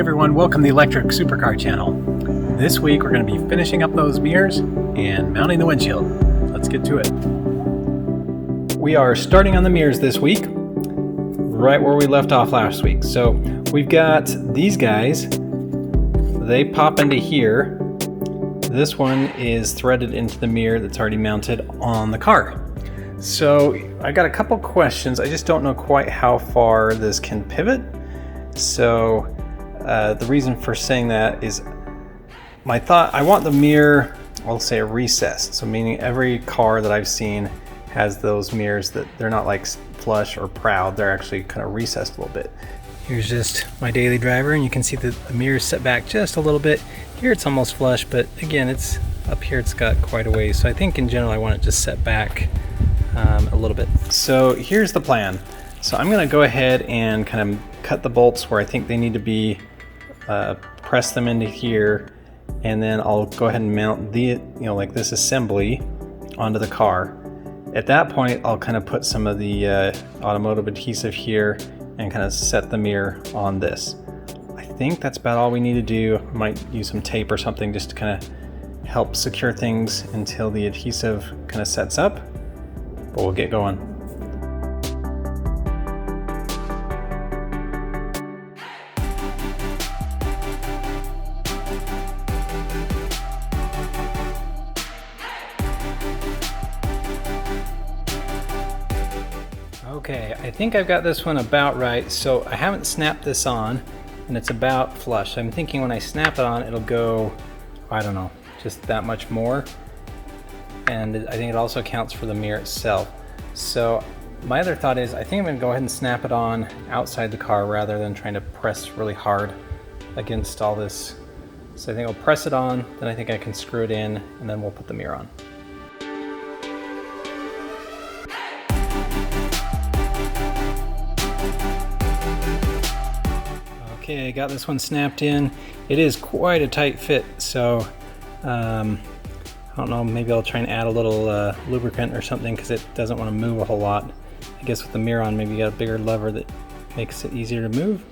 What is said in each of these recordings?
everyone, welcome to the Electric Supercar channel. This week we're going to be finishing up those mirrors and mounting the windshield. Let's get to it. We are starting on the mirrors this week, right where we left off last week. So we've got these guys, they pop into here. This one is threaded into the mirror that's already mounted on the car. So I got a couple questions. I just don't know quite how far this can pivot. So the reason for saying that is my thought, I want the mirror, I'll say recessed. So meaning every car that I've seen has those mirrors that they're not like flush or proud, they're actually kind of recessed a little bit. Here's just my daily driver, and you can see that the mirror is set back just a little bit. Here it's almost flush, but again, it's up here, it's got quite a ways. So I think in general I want it just set back a little bit. So here's the plan. So I'm going to go ahead and kind of cut the bolts where I think they need to be, press them into here, and then I'll go ahead and mount the, like this assembly onto the car. At that point, I'll kind of put some of the automotive adhesive here and kind of set the mirror on this. I think that's about all we need to do. I might use some tape or something just to kind of help secure things until the adhesive kind of sets up, but we'll get going. Okay, I think I've got this one about right. So I haven't snapped this on and it's about flush. I'm thinking when I snap it on, it'll go, I don't know, just that much more. And I think it also counts for the mirror itself. So my other thought is I think I'm gonna go ahead and snap it on outside the car rather than trying to press really hard against all this. So I think I'll press it on, then I think I can screw it in, and then we'll put the mirror on. Okay, I got this one snapped in. It is quite a tight fit, so I don't know, maybe I'll try and add a little lubricant or something because it doesn't want to move a whole lot. I guess with the mirror on, maybe you got a bigger lever that makes it easier to move.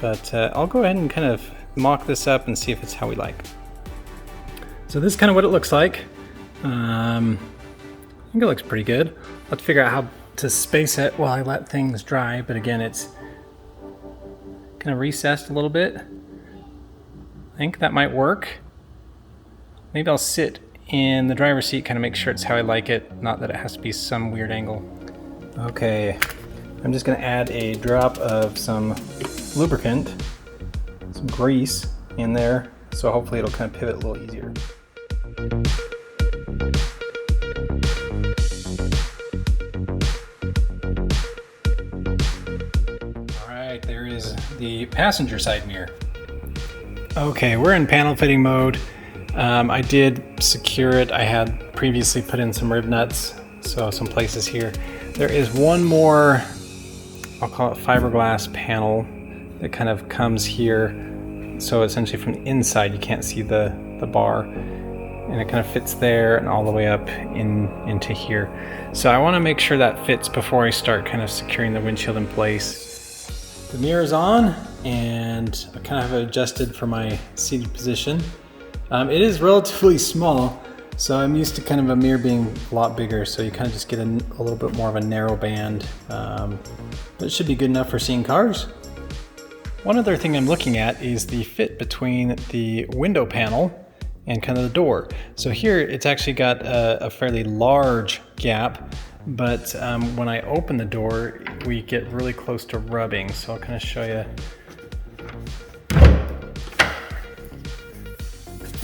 But I'll go ahead and kind of mock this up and see if it's how we like. So this is kind of what it looks like. I think it looks pretty good. I'll have to figure out how to space it while I let things dry, but again, it's kind of recessed a little bit. I think that might work. Maybe I'll sit in the driver's seat, kind of make sure it's how I like it, not that it has to be some weird angle. Okay, I'm just going to add a drop of some lubricant, some grease in there, so hopefully it'll kind of pivot a little easier. Alright, there is the passenger side mirror. Okay, we're in panel fitting mode. I did secure it. I had previously put in some rib nuts, so some places here. There is one more, I'll call it fiberglass panel that kind of comes here. So essentially from the inside you can't see the bar, and it kind of fits there and all the way up into here. So I want to make sure that fits before I start kind of securing the windshield in place. The mirror is on and I kind of have adjusted for my seated position. It is relatively small, so I'm used to kind of a mirror being a lot bigger, so you kind of just get a little bit more of a narrow band, but it should be good enough for seeing cars. One other thing I'm looking at is the fit between the window panel and kind of the door. So here it's actually got a fairly large gap, but when I open the door we get really close to rubbing, so I'll kind of show you.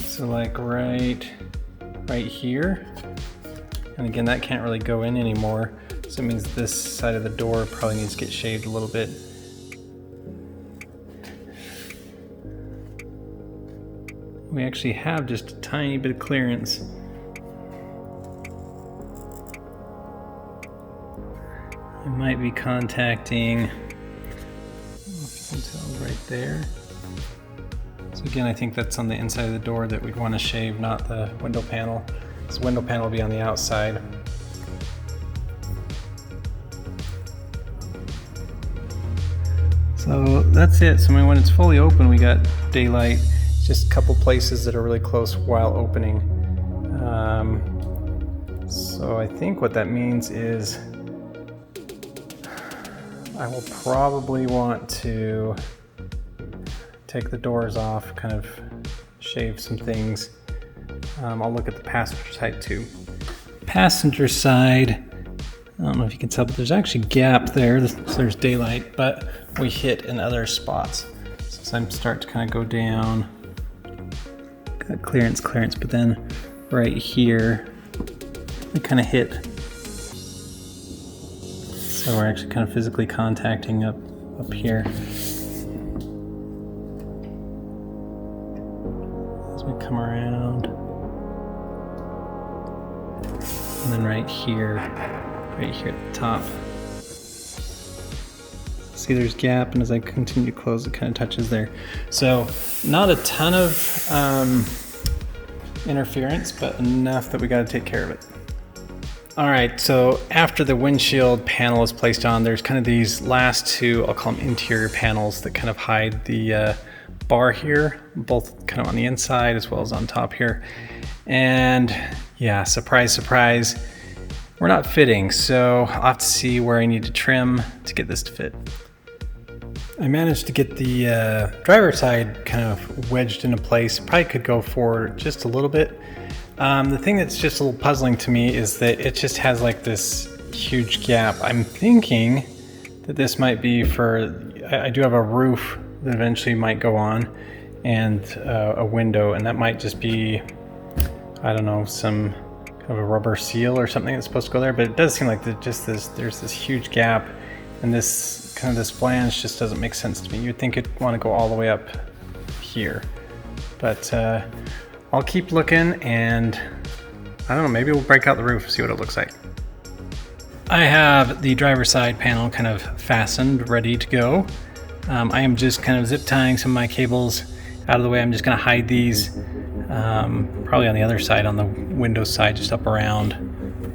So like right here, and again that can't really go in anymore, so it means this side of the door probably needs to get shaved a little bit. We actually have just a tiny bit of clearance. I might be contacting, I don't know if you can tell right there. So again, I think that's on the inside of the door that we'd want to shave, not the window panel. This window panel will be on the outside. So that's it. So when it's fully open, we got daylight. Just a couple places that are really close while opening. So I think what that means is I will probably want to take the doors off, kind of shave some things. I'll look at the passenger side too. Passenger side, I don't know if you can tell, but there's actually a gap there. So there's daylight, but we hit in other spots. So I'm starting to kind of go down. Got clearance, but then right here, we kind of hit. So we're actually kind of physically contacting up here. As we come around. And then right here at the top. See, there's gap, and as I continue to close, it kind of touches there. So not a ton of interference, but enough that we got to take care of it. All right, so after the windshield panel is placed on, there's kind of these last two, I'll call them interior panels, that kind of hide the bar here, both kind of on the inside as well as on top here. And yeah, surprise, surprise, we're not fitting, so I'll have to see where I need to trim to get this to fit. I managed to get the driver's side kind of wedged into place. Probably could go forward just a little bit. The thing that's just a little puzzling to me is that it just has like this huge gap. I'm thinking that this might be for, I do have a roof that eventually might go on, and a window, and that might just be, I don't know, some kind of a rubber seal or something that's supposed to go there, but it does seem like there's this huge gap, and this flange just doesn't make sense to me. You'd think it'd want to go all the way up here, but I'll keep looking, and I don't know, maybe we'll break out the roof, see what it looks like. I have the driver's side panel kind of fastened, ready to go. I am just kind of zip tying some of my cables out of the way. I'm just going to hide these probably on the other side, on the window side, just up around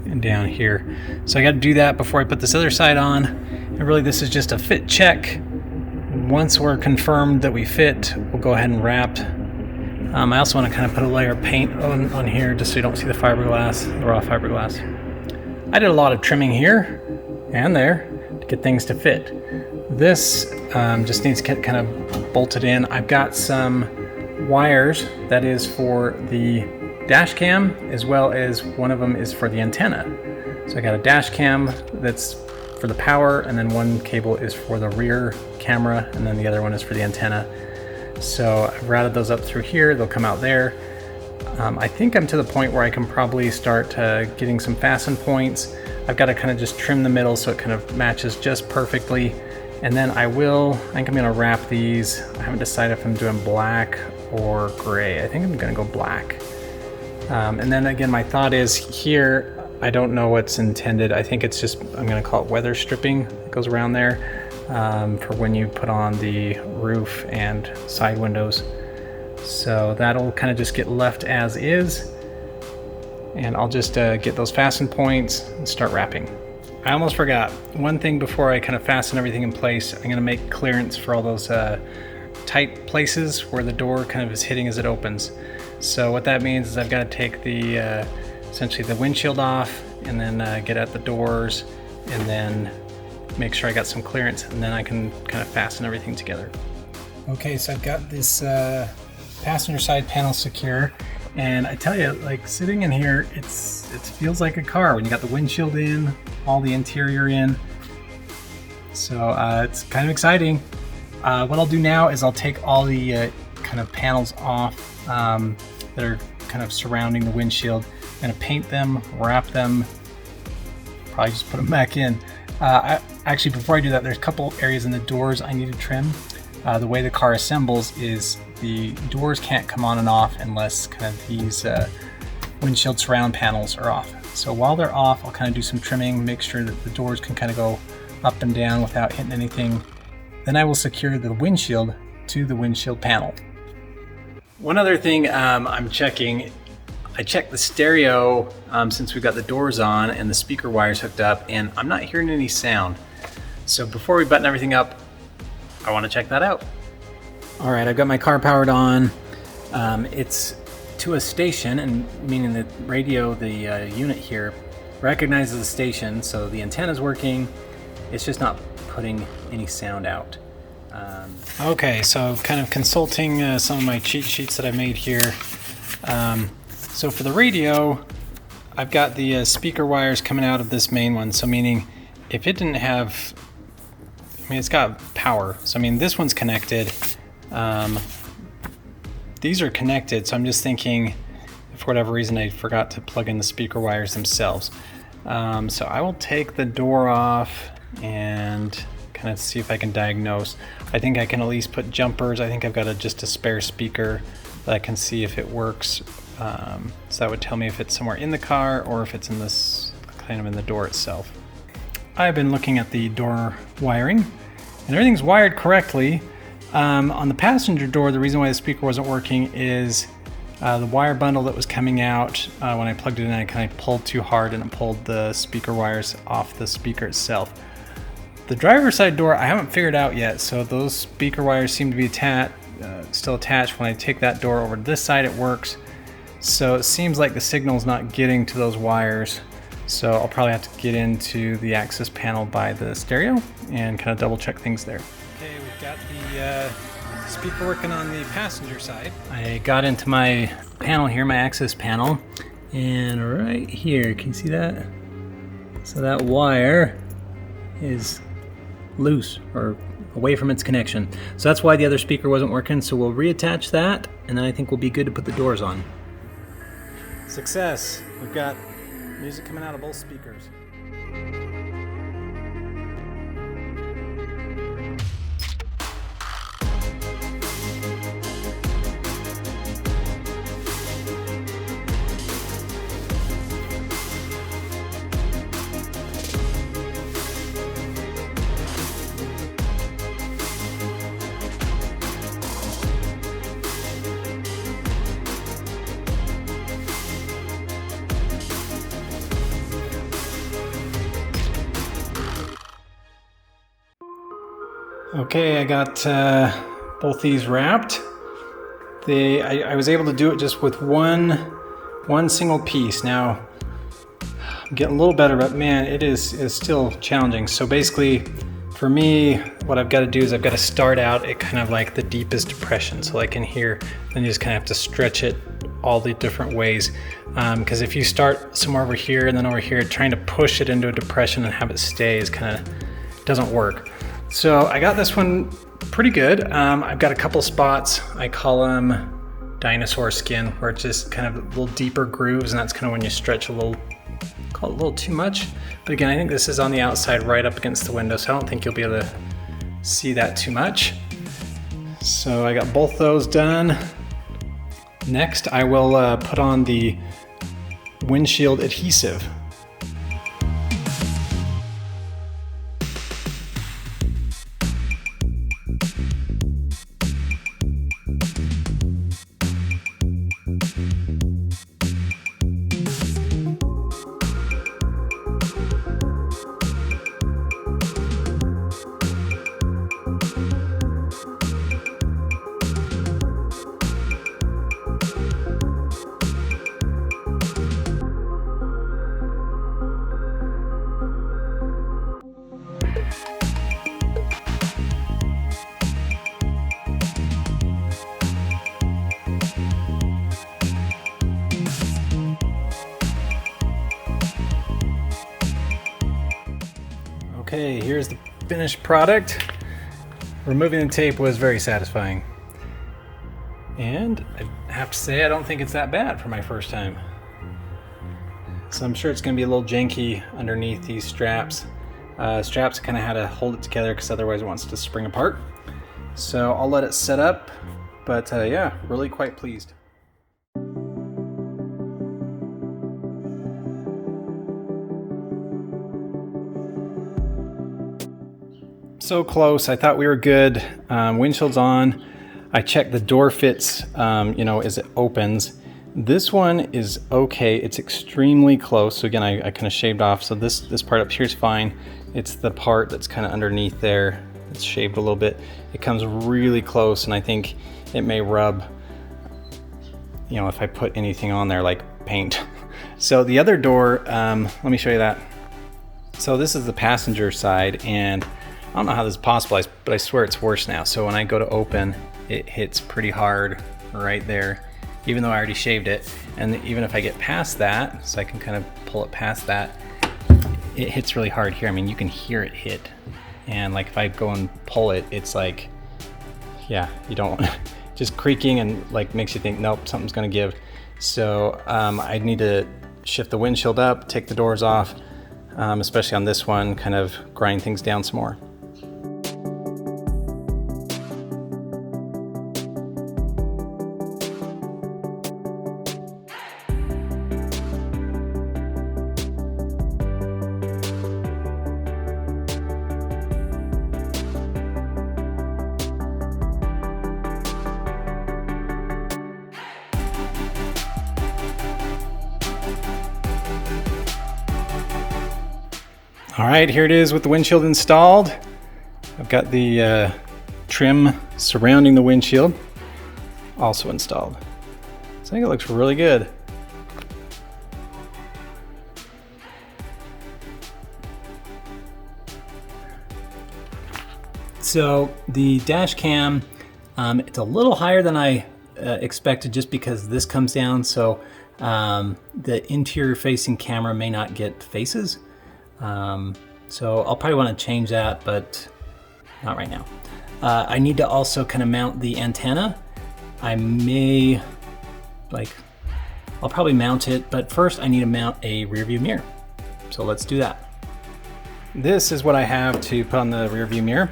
and down here. So I got to do that before I put this other side on. And really, this is just a fit check. Once we're confirmed that we fit, we'll go ahead and wrap. I also want to kind of put a layer of paint on here just so you don't see the fiberglass, the raw fiberglass. I did a lot of trimming here and there to get things to fit. This just needs to get kind of bolted in. I've got some wires that is for the dash cam, as well as one of them is for the antenna. So I got a dash cam that's for the power, and then one cable is for the rear camera, and then the other one is for the antenna. So I've routed those up through here, they'll come out there. I think I'm to the point where I can probably start getting some fasten points. I've got to kind of just trim the middle so it kind of matches just perfectly. And then I think I'm gonna wrap these. I haven't decided if I'm doing black or gray. I think I'm gonna go black. And then again, my thought is here, I don't know what's intended. I think it's just, I'm gonna call it weather stripping. It goes around there. For when you put on the roof and side windows. So that'll kind of just get left as is, and I'll just get those fasten points and start wrapping. I almost forgot one thing before I kind of fasten everything in place. I'm going to make clearance for all those tight places where the door kind of is hitting as it opens. So what that means is I've got to take the essentially the windshield off, and then get at the doors, and then make sure I got some clearance, and then I can kind of fasten everything together. Okay, so I've got this passenger side panel secure, and I tell you, like, sitting in here, it feels like a car when you got the windshield in, all the interior in. So it's kind of exciting. What I'll do now is I'll take all the kind of panels off that are kind of surrounding the windshield. I'm gonna paint them, wrap them, probably just put them back in. Actually, before I do that, there's a couple areas in the doors I need to trim. The way the car assembles is the doors can't come on and off unless kind of these windshield surround panels are off. So while they're off, I'll kind of do some trimming, make sure that the doors can kind of go up and down without hitting anything. Then I will secure the windshield to the windshield panel. One other thing I'm checking, I checked the stereo since we've got the doors on and the speaker wires hooked up, and I'm not hearing any sound. So before we button everything up, I want to check that out. All right, I've got my car powered on. It's to a station, and meaning the radio, the unit here, recognizes the station, so the antenna's working. It's just not putting any sound out. Okay, so kind of consulting some of my cheat sheets that I made here. So for the radio, I've got the speaker wires coming out of this main one, so meaning if it didn't have, I mean, it's got power, so I mean this one's connected. These are connected, so I'm just thinking if for whatever reason I forgot to plug in the speaker wires themselves. So I will take the door off and kind of see if I can diagnose. I think I can at least put jumpers. I think I've got just a spare speaker that I can see if it works. So that would tell me if it's somewhere in the car or if it's in this kind of in the door itself. I've been looking at the door wiring and everything's wired correctly. On the passenger door, the reason why the speaker wasn't working is the wire bundle that was coming out when I plugged it in, I kind of pulled too hard and it pulled the speaker wires off the speaker itself. The driver's side door I haven't figured out yet, so those speaker wires seem to be still attached. When I take that door over to this side, it works. So it seems like the signal's not getting to those wires. So I'll probably have to get into the access panel by the stereo and kind of double check things there. Okay, we've got the speaker working on the passenger side. I got into my panel here, my access panel, and right here, can you see that? So that wire is loose or away from its connection. So that's why the other speaker wasn't working. So we'll reattach that, and then I think we'll be good to put the doors on. Success! We've got music coming out of both speakers. Okay, I got both these wrapped. I was able to do it just with one single piece. Now, I'm getting a little better, but man, it is still challenging. So basically, for me, what I've got to do is I've got to start out at kind of like the deepest depression. So like in here, then you just kind of have to stretch it all the different ways. Because if you start somewhere over here and then over here, trying to push it into a depression and have it stay is kind of doesn't work. So I got this one pretty good. I've got a couple spots, I call them dinosaur skin, where it's just kind of little deeper grooves, and that's kind of when you stretch call it a little too much. But again, I think this is on the outside right up against the window, so I don't think you'll be able to see that too much. So I got both those done. Next, I will put on the windshield adhesive. Okay, here's the finished product. Removing the tape was very satisfying. And I have to say, I don't think it's that bad for my first time. So I'm sure it's going to be a little janky underneath these straps. Straps kind of had to hold it together because otherwise it wants to spring apart. So I'll let it set up, but yeah, really quite pleased. So close. I thought we were good. Windshield's on. I checked the door fits, as it opens. This one is okay. It's extremely close. So again, I kind of shaved off. So this part up here is fine. It's the part that's kind of underneath there it's shaved a little bit. It comes really close, and I think it may rub, you know, if I put anything on there like paint. So the other door, let me show you that. So this is the passenger side, and I don't know how this is possible, but I swear it's worse now. So when I go to open, it hits pretty hard right there, even though I already shaved it. And even if I get past that, so I can kind of pull it past that, it hits really hard here. I mean, you can hear it hit. And like if I go and pull it, it's like, yeah, you don't, just creaking and like makes you think, nope, something's gonna give. So I need to shift the windshield up, take the doors off, especially on this one, kind of grind things down some more. All right, here it is with the windshield installed. I've got the trim surrounding the windshield also installed. So I think it looks really good. So the dash cam, it's a little higher than I expected just because this comes down, so the interior facing camera may not get faces. So I'll probably want to change that, but not right now. I need to also kind of mount the antenna. I'll probably mount it, but first I need to mount a rear view mirror. So let's do that. This is what I have to put on the rear view mirror.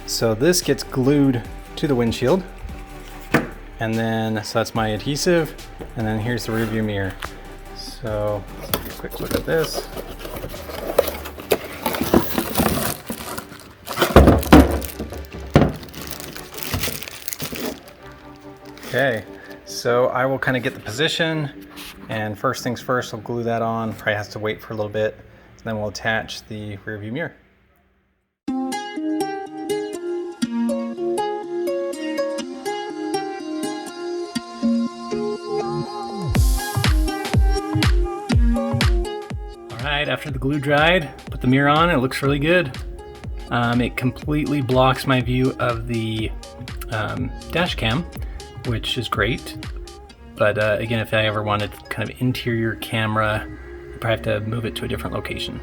So this gets glued to the windshield, and then, so that's my adhesive, and then here's the rear view mirror. So let's take a quick look at this. Okay, so I will kind of get the position, and first things first, I'll glue that on. Probably has to wait for a little bit, and then we'll attach the rear view mirror. All right, after the glue dried, put the mirror on, and it looks really good. It completely blocks my view of the dash cam, which is great. But again, if I ever wanted kind of interior camera, I'd probably have to move it to a different location.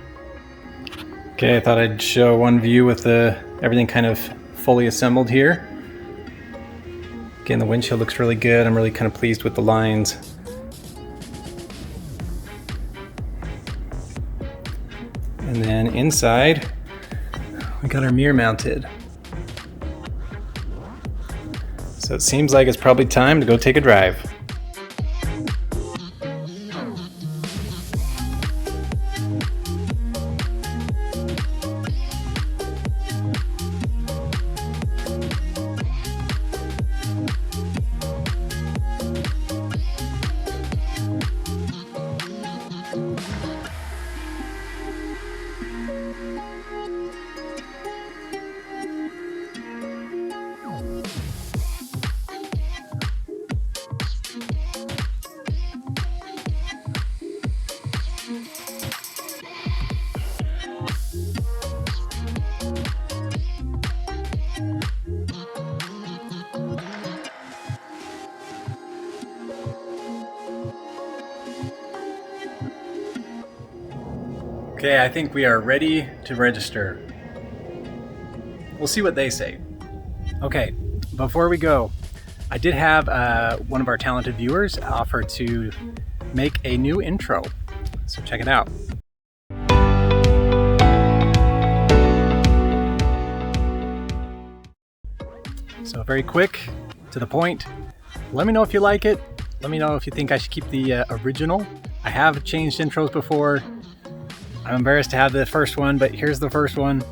Okay, I thought I'd show one view with everything kind of fully assembled here. Again, the windshield looks really good. I'm really kind of pleased with the lines. And then inside, we got our mirror mounted. So it seems like it's probably time to go take a drive. Okay, I think we are ready to register. We'll see what they say. Okay, before we go, I did have one of our talented viewers offer to make a new intro, so check it out. So very quick, to the point. Let me know if you like it. Let me know if you think I should keep the original. I have changed intros before. I'm embarrassed to have the first one, but here's the first one.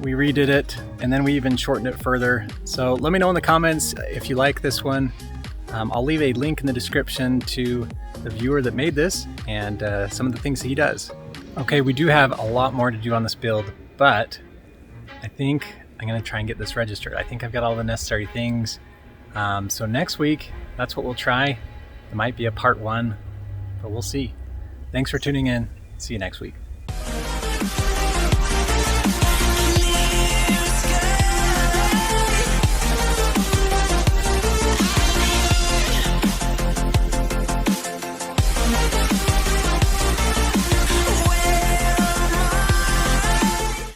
We redid it, and then we even shortened it further. So let me know in the comments if you like this one. I'll leave a link in the description to the viewer that made this and some of the things he does. Okay, we do have a lot more to do on this build, but I think I'm gonna try and get this registered. I think I've got all the necessary things. So next week, that's what we'll try. It might be a part 1, but we'll see. Thanks for tuning in. See you next week.